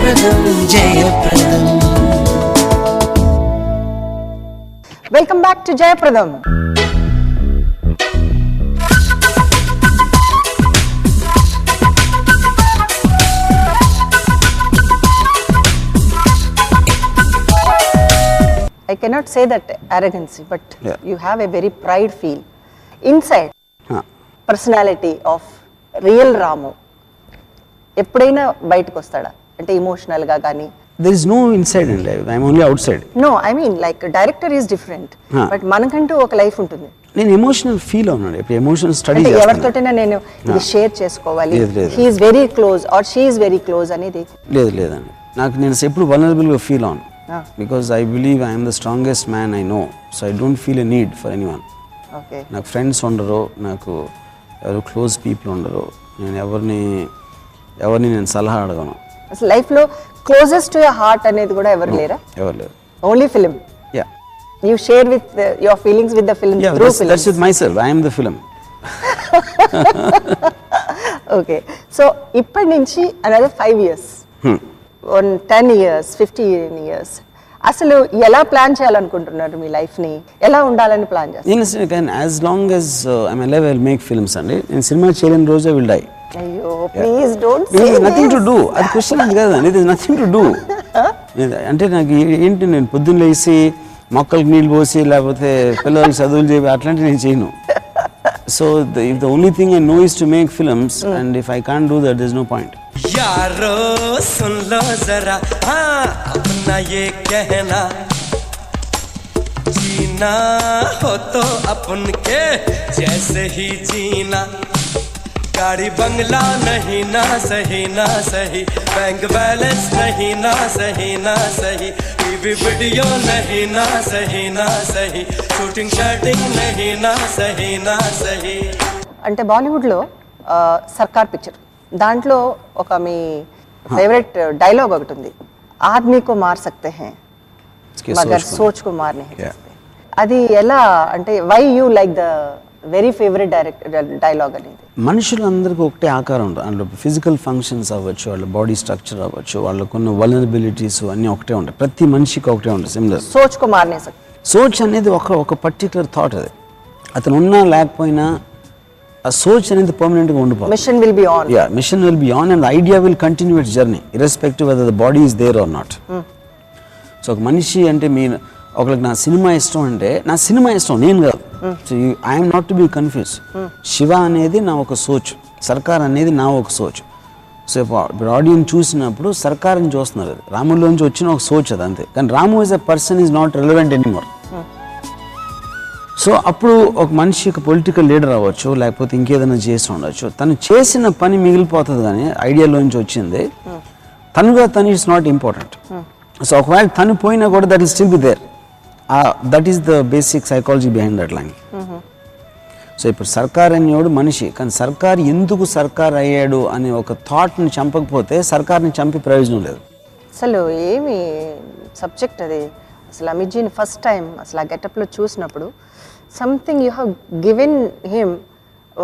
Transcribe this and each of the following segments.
జయప్రదం జయప్రదం. Welcome back to జయప్రదం. I cannot say that arrogancy, but you have a very pride feel inside. Personality of real Ramu. ఎప్పుడైనా బయటకు వస్తాడా అంటే ఎమోషనల్ గా గానీ? There is no inside in life. I am only outside. No, I mean like director is different. But మనకంటూ ఒక life ఉంటుంది. నేను ఎమోషనల్ ఫీల్ అవునాను. ఇప్పుడు ఎమోషనల్ స్టడీ చేస్తాను. ఎవరితోటైనా నేను ఇది షేర్ చేసుకోవాలి. He is very close or she is very close అనేది లేదండి. నాకు నేను ఎప్పుడు వల్నరబుల్ గా ఫీల్ అవును. Because I believe I am the strongest man I know. So I don't feel a need for anyone. Okay. నాకు friends ఉండరు, నాకు ఎవరు క్లోజ్ పీపుల్ ఉండరు. నేను ఎవరిని నేను సలహా అడగను. అసలు లైఫ్ లో క్లోజెస్ట్ టు యువర్ హార్ట్ అనేది కూడా ఎవరు లేరా? ఎవరు లేరు. Only film. Yeah. You share with your feelings with the film through film. That's with myself. I am the film. Okay. So ఇప్పటి నుంచి another 5 years. 10 years, 15 years. అసలు ఎలా ప్లాన్ చేయాలనుకుంటున్నారు మీ లైఫ్ ని? ఎలా ఉండాలని ప్లాన్ చేస్తారు? నేను as long as I'm alive, I'll make films అండి. నేను సినిమా చేయలేని రోజు I will die. అయ్యో please don't say this. Nothing to do. అది క్వశ్చన్ అది కాదండి. It is nothing to do. అంటే నాకు ఏంటి, నేను పొద్దున్న లేసి మొక్కలకు నీళ్ళు పోసి లేకపోతే పిల్లలకి చదువులు చేసి అట్లాంటివి నేను చేయను. So if the only thing I know is to make films, and if I can't do that, there's no point. यारो सुन लो जरा, हाँ अपना ये कहना, जीना हो तो अपन के जैसे ही जीना. गाड़ी बंगला नहीं ना सही, बैंक बैलेंस नहीं ना सही, टीवी वीडियो नहीं ना सही, शूटिंग शर्टिंग नहीं ना सही. అంటే బాలీవుడ్ లో సర్కార్ పిక్చర్, దాంట్లో ఒక మీ ఫేవరెట్ డైలాగ్ ఒకటి ఉంది, ఆద్మీ కో మార్ సక్తే హై మగర్ సోచ్ కో మార్ నహీ సక్తే. అది ఎలా అంటే why you like the very favourite dialogue అనేది? మనుషులందరికీ ఒకటే ఆకారం ఉంటుంది. అందులో ఫిజికల్ ఫంక్షన్స్ అవ్వచ్చు, వాళ్ళ బాడీ స్ట్రక్చర్ అవ్వచ్చు, వాళ్ళకున్న వల్నరబిలిటీస్ అన్నీ ఒకటే ఉంటాయి. ప్రతి మనిషికి ఒకటే ఉంటుంది సిమిలర్. సోచ్ కో మార్ నహీ సక్తే. సోచ్ అనేది ఒక పర్టికులర్ థాట్. అది అతను ఉన్నా లేకపోయినా ఆ సోచ్ అనేది పర్మనెంట్గా ఉండిపోతుంది. Mission will be on. Mission will be on and idea will continue its journey irrespective whether the body is there or not. So ఒక మనిషి అంటే ఒకరికి నా సినిమా ఇష్టం అంటే నా సినిమా ఇష్టం, నేను కాదు. So I'm not to be confuse. Shiva అనేది నా ఒక సోచ్, సర్కార్ అనేది నా ఒక సోచ్. సో ఇప్పుడు ఆడియన్స్ చూసినప్పుడు సర్కార్ని చూస్తున్నారు, అది రాములోంచి వచ్చిన ఒక సోచ్, అది అంతే. కానీ Ramu as a person is not relevant anymore. So అప్పుడు ఒక మనిషి ఒక పొలిటికల్ లీడర్ అవ్వచ్చు, లేకపోతే ఇంకేదైనా చేసి ఉండొచ్చు, తను చేసిన పని మిగిలిపోతుంది, కానీ ఐడియాలోంచి వచ్చింది తనుగా తను ఇట్స్ నాట్ ఇంపార్టెంట్. సో ఒకవేళ తను పోయినా కూడా that will still be there. That is the basic psychology behind that line. So ఇప్పుడు సర్కార్ అనేవాడు మనిషి, కానీ సర్కార్ ఎందుకు సర్కార్ అయ్యాడు అనే ఒక థాట్ని చంపకపోతే సర్కార్ని చంపి ప్రయోజనం లేదు. అసలు ఏమి సబ్జెక్ట్ అది. అసలు అమిత్జీని ఫస్ట్ టైం అసలు ఆ గెటప్లో చూసినప్పుడు something you have given him,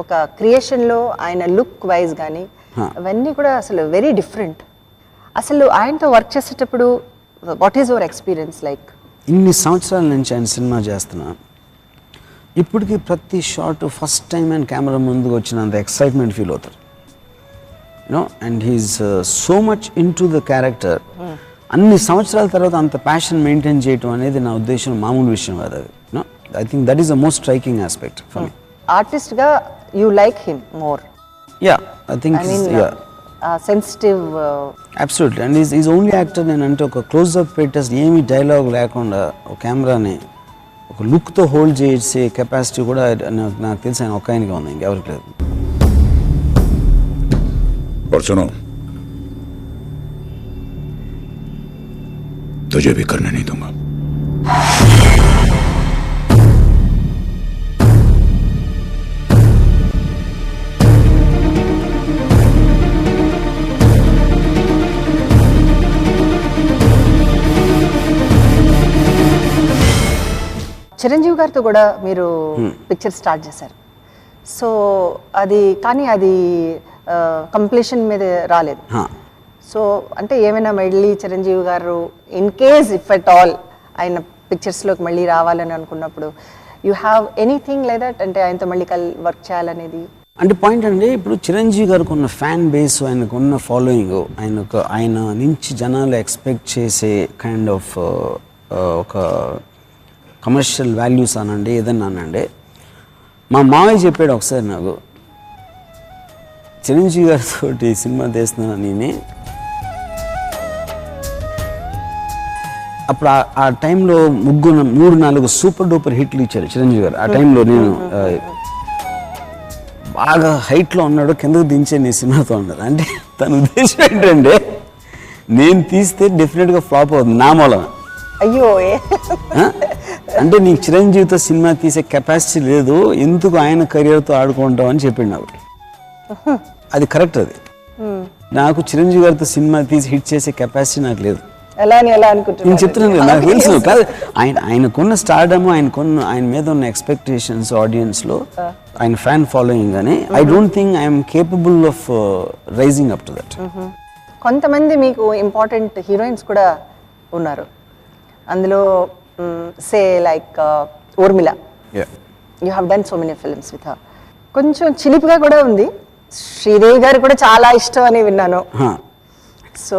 ఒక క్రియేషన్లో ఆయన లుక్ వైజ్ కానీ అవన్నీ కూడా అసలు వెరీ డిఫరెంట్. అసలు ఆయనతో వర్క్ చేసేటప్పుడు what is your experience like? ఇన్ని సంవత్సరాల నుంచి ఆయన సినిమా చేస్తున్నా, ఇప్పటికీ ప్రతి షాట్ ఫస్ట్ టైం ఆయన కెమెరా ముందుకు వచ్చినంత ఎక్సైట్మెంట్ ఫీల్ అవుతారు, you know. And he is so much into the character. అన్ని సంవత్సరాల తర్వాత అంత ప్యాషన్ మెయింటైన్ చేయటం అనేది నా ఉద్దేశం మామూలు విషయం కాదు అది. You know, I think that is the most striking aspect for me. ఆర్టిస్ట్గా you like him more? Yeah, I think sensitive. Absolutely. And is only actor నేనంటే ఒక క్లోజ్అప్ పెట్టేసి ఏమీ డైలాగ్ లేకుండా ఒక కెమెరాని ఒక లుక్తో హోల్డ్ చేసే కెపాసిటీ కూడా నాకు తెలిసి ఆయన ఒక్క ఆయనకే ఉంది, ఇంకెవరికి లేదు. तुझे भी करने नहीं दूंगा. చిరంజీవి గారితో కూడా మీరు పిక్చర్ స్టార్ట్ చేశారు. సో అది కానీ అది కంప్లీషన్ మీద రాలేదు. సో అంటే ఏమైనా మళ్ళీ చిరంజీవి గారు in case if at all ఆయన పిక్చర్స్లోకి మళ్ళీ రావాలని అనుకున్నప్పుడు you have anything like that, అంటే ఆయనతో మళ్ళీ వర్క్ చేయాలనేది? అంటే పాయింట్ అండి, ఇప్పుడు చిరంజీవి గారికి ఉన్న ఫ్యాన్ బేస్, ఆయనకు ఉన్న ఫాలోయింగ్, ఆయన నుంచి జనాలు ఎక్స్పెక్ట్ చేసే కైండ్ ఆఫ్ ఒక కమర్షియల్ వాల్యూస్ అనండి, ఏదన్నా అనండి. మా మావయ్య చెప్పాడు ఒకసారి నాకు, చిరంజీవి గారితో సినిమా తీస్తున్నాను నేనే. అప్పుడు ఆ టైంలో 3-4 సూపర్ డూపర్ హిట్లు ఇచ్చారు చిరంజీవి గారు. ఆ టైంలో నేను బాగా హైట్లో ఉన్నాడు, కిందకు దించే నీ సినిమాతో ఉన్నాడు. అంటే తన ఉద్దేశం ఏంటంటే నేను తీస్తే డెఫినెట్గా ఫ్లాప్ అవుతుంది నా మూలన. అయ్యో, అంటే నీకు చిరంజీవితో సినిమా తీసే కెపాసిటీ లేదు, ఎందుకు ఆయన కెరియర్తో ఆడుకుంటావు అని చెప్పిండు నాకు. అది కరెక్ట్. అది నాకు చిరంజీవి గారితో సినిమా తీసి హిట్ చేసే కెపాసిటీ నాకు లేదు. నేను చెప్తున్నాను కదా, నాకు తెలుసు. కాదు, ఆయనకున్న స్టార్డమ్, ఆయన మీద ఉన్న ఎక్స్పెక్టేషన్స్ ఆడియన్స్లో, ఆయన ఫ్యాన్ ఫాలోయింగ్ అని, I don't think I'm capable of rising up to that. కొంతమంది మీకు ఇంపార్టెంట్ హీరోయిన్స్ కూడా ఉన్నారు అందులో, say like Urmila. You have done so many films with her. కొంచెం చిలిపిగా కూడా ఉంది. శ్రీదేవి గారు కూడా చాలా ఇష్టం అని విన్నాను. సో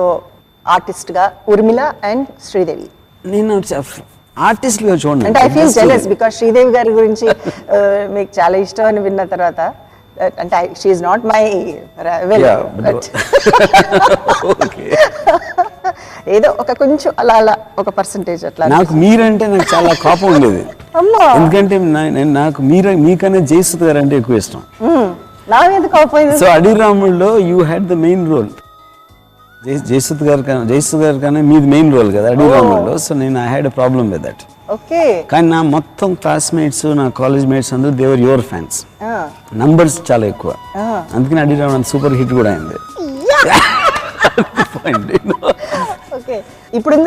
ఆర్టిస్ట్గా ఊర్మిళ అండ్ శ్రీదేవి. నేను ఆర్టిస్ట్గా చూడండి, అంటే I feel jealous because Sridevi గారి గురించి మీకు చాలా ఇష్టం అని విన్న తర్వాత, అంటే షీఈ్ నాట్ మై ఏదో ఒక కొంచెం అలా ఒక పర్సంటేజ్ అట్లా. నాకు మీరంటే నాకు చాలా కోపం ఉండేది, ఎందుకంటే నాకు మీకన్నా జయసుధ గారు అంటే ఎక్కువ ఇష్టం. నా మీద కోపం. సో అడిరాముల్లో you had the main role. Jayasudha గారి కన్నా మీది మెయిన్ రోల్ కదా అడిరాముల్లో. సో నేను I had a problem with that. Okay. కానీ నా మొత్తం క్లాస్మేట్స్, నా కాలేజ్ మేట్స్ అందరూ they were your fans. Numbers చాలా ఎక్కువ, అందుకని అడిరాము సూపర్ హిట్ కూడా అయింది. ఇప్పుడు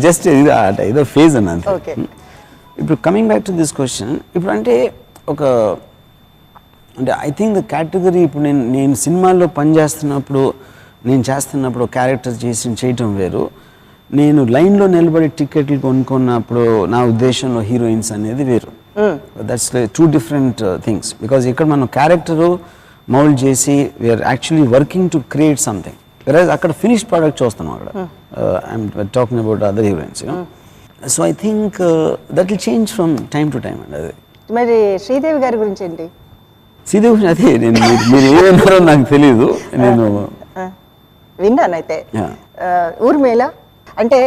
జస్ట్ ఏదో ఫేజ్ అన్న. ఇప్పుడు coming back to this question, ఇప్పుడు అంటే అంటే ఐ థింక్ ద కేటగిరీ, ఇప్పుడు నేను సినిమాల్లో పనిచేస్తున్నప్పుడు, నేను చేస్తున్నప్పుడు క్యారెక్టర్ చేయటం వేరు, నేను లైన్లో నిలబడి టికెట్లు కొనుక్కున్నప్పుడు నా ఉద్దేశంలో హీరోయిన్స్ అనేది వేరు. That's two different things. Because ఇక్కడ మనం క్యారెక్టరు మౌల్డ్ చేసి we're actually working to create something, whereas అక్కడ ఫినిష్డ్ ప్రోడక్ట్ చూస్తున్నాం. అక్కడ I'm talking about other heroines. So I think that will change from time to time అండి. అది మరి శ్రీదేవి గారి గురించి ఏంటి? శ్రీదేవి గురించి అదే మీరు ఏమన్నారో నాకు తెలీదు, నేను విన్నాను. అయితే ఊర్మిళ అంటే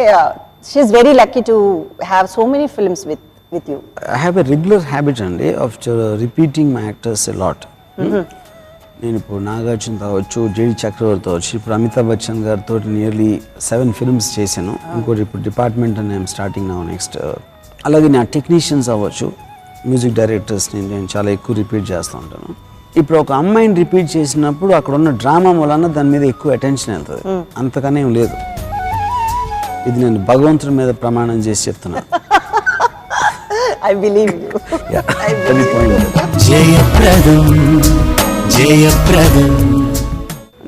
she's very lucky to have so many films with you. I have a regular habit అండి of repeating my actors a lot. నేను ఇప్పుడు నాగార్జున కావచ్చు, జేడి చక్రవర్తి అవచ్చు, ఇప్పుడు అమితాబ్ బచ్చన్ గారితో నియర్లీ 7 ఫిల్మ్స్ చేశాను. ఇంకోటి ఇప్పుడు డిపార్ట్మెంట్ అని ఐఎమ్ స్టార్టింగ్ నౌ నెక్స్ట్. అలాగే నా టెక్నీషియన్స్ అవ్వచ్చు, మ్యూజిక్ డైరెక్టర్స్ని నేను చాలా ఎక్కువ రిపీట్ చేస్తూ ఉంటాను. ఇప్పుడు ఒక అమ్మాయిని రిపీట్ చేసినప్పుడు అక్కడ ఉన్న డ్రామా వలన దాని మీద ఎక్కువ అటెన్షన్ వెళ్తుంది, అంతకనే ఏం లేదు. ఇది నేను భగవంతుడి మీద ప్రమాణం చేసి చెప్తున్నాను. I believe you.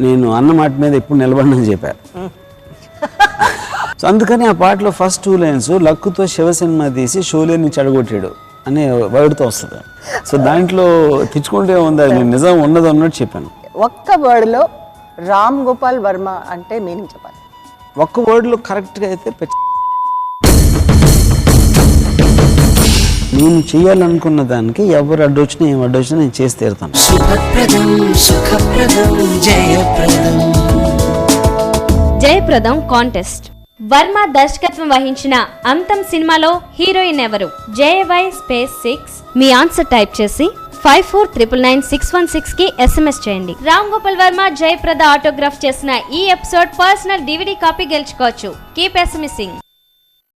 నేను అన్నమాట మీద ఎప్పుడు నిలబడినని చెప్పారు. సో అందుకని ఆ పాటలో ఫస్ట్ 2 లైన్స్ లక్కుతో శివ సినిమా తీసి షోలేని చెడగొట్టాడు అనే వర్డ్తో వస్తుంది. సో దాంట్లో తెచ్చుకుంటే ఉంది, అది నేను నిజం ఉన్నది అన్నట్టు చెప్పాను. ఒక్క వర్డ్లో రామ్ గోపాల్ వర్మ అంటే మీనింగ్ చెప్పాలి. ఒక్క వర్డ్లో కరెక్ట్గా అయితే నేను చేయాలనుకున్న దానికి ఎవరు అడ్డొచ్చినా ఏం అడ్డొచ్చినా నేను చేసి తీరుతాను. జయప్రదం కాంటెస్ట్. వర్మ దర్శకత్వం వహించిన అంతం సినిమాలో హీరోయిన్ ఎవరు? JY6 మీ ఆన్సర్ టైప్ చేసి 54999616 కి SMS చేయండి. రామ్ గోపాల్ వర్మ జయప్రద ఆటోగ్రాఫ్ చేసిన ఈ ఎపిసోడ్ పర్సనల్ DVD కాపీ గెలుచుకోవచ్చు. కీప్ ఎస్ఎంఎసింగ్.